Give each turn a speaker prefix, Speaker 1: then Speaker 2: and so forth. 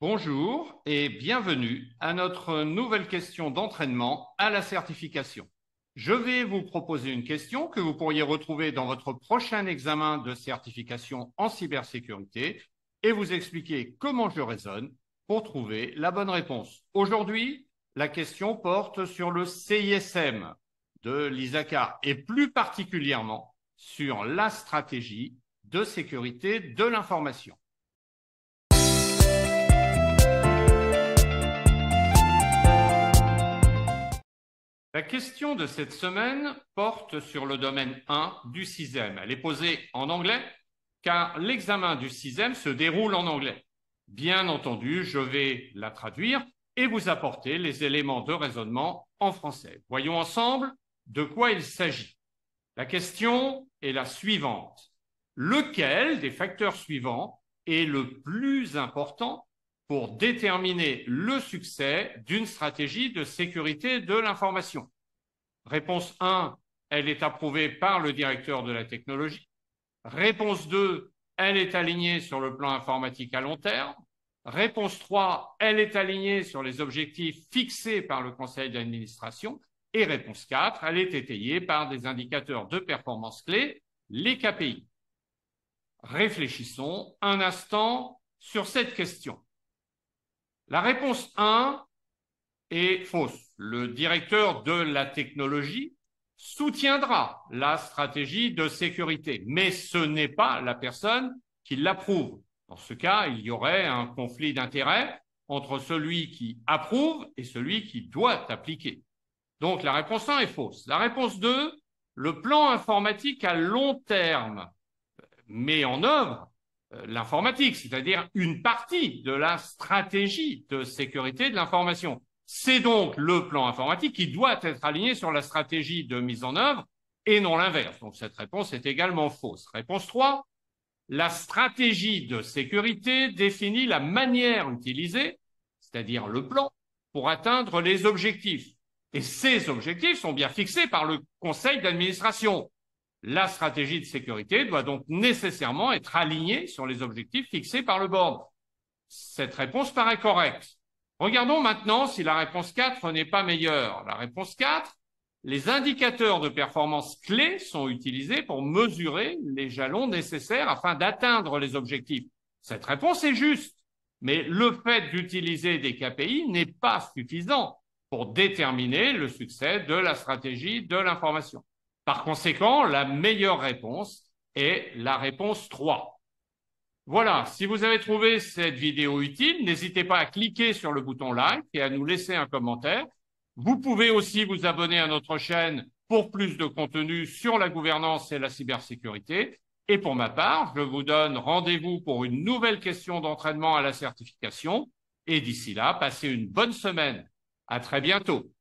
Speaker 1: Bonjour et bienvenue à notre nouvelle question d'entraînement à la certification. Je vais vous proposer une question que vous pourriez retrouver dans votre prochain examen de certification en cybersécurité et vous expliquer comment je raisonne pour trouver la bonne réponse. Aujourd'hui, la question porte sur le CISM de l'ISACA et plus particulièrement sur la stratégie de sécurité de l'information. La question de cette semaine porte sur le domaine 1 du CISM. Elle est posée en anglais car l'examen du CISM se déroule en anglais. Bien entendu, je vais la traduire et vous apporter les éléments de raisonnement en français. Voyons ensemble de quoi il s'agit. La question est la suivante. Lequel des facteurs suivants est le plus important pour déterminer le succès d'une stratégie de sécurité de l'information? Réponse 1, elle est approuvée par le directeur de la technologie. Réponse 2, elle est alignée sur le plan informatique à long terme. Réponse 3, elle est alignée sur les objectifs fixés par le conseil d'administration. Et réponse 4, elle est étayée par des indicateurs de performance clés, les KPI. Réfléchissons un instant sur cette question. La réponse 1 est fausse. Le directeur de la technologie soutiendra la stratégie de sécurité, mais ce n'est pas la personne qui l'approuve. Dans ce cas, il y aurait un conflit d'intérêts entre celui qui approuve et celui qui doit appliquer. Donc la réponse 1 est fausse. La réponse 2, le plan informatique à long terme met en œuvre l'informatique, c'est-à-dire une partie de la stratégie de sécurité de l'information. C'est donc le plan informatique qui doit être aligné sur la stratégie de mise en œuvre et non l'inverse. Donc cette réponse est également fausse. Réponse 3, la stratégie de sécurité définit la manière utilisée, c'est-à-dire le plan, pour atteindre les objectifs. Et ces objectifs sont bien fixés par le conseil d'administration. La stratégie de sécurité doit donc nécessairement être alignée sur les objectifs fixés par le board. Cette réponse paraît correcte. Regardons maintenant si la réponse 4 n'est pas meilleure. La réponse 4, les indicateurs de performance clés sont utilisés pour mesurer les jalons nécessaires afin d'atteindre les objectifs. Cette réponse est juste, mais le fait d'utiliser des KPI n'est pas suffisant pour déterminer le succès de la stratégie de l'information. Par conséquent, la meilleure réponse est la réponse 3. Voilà, si vous avez trouvé cette vidéo utile, n'hésitez pas à cliquer sur le bouton like et à nous laisser un commentaire. Vous pouvez aussi vous abonner à notre chaîne pour plus de contenu sur la gouvernance et la cybersécurité. Et pour ma part, je vous donne rendez-vous pour une nouvelle question d'entraînement à la certification. Et d'ici là, passez une bonne semaine. À très bientôt.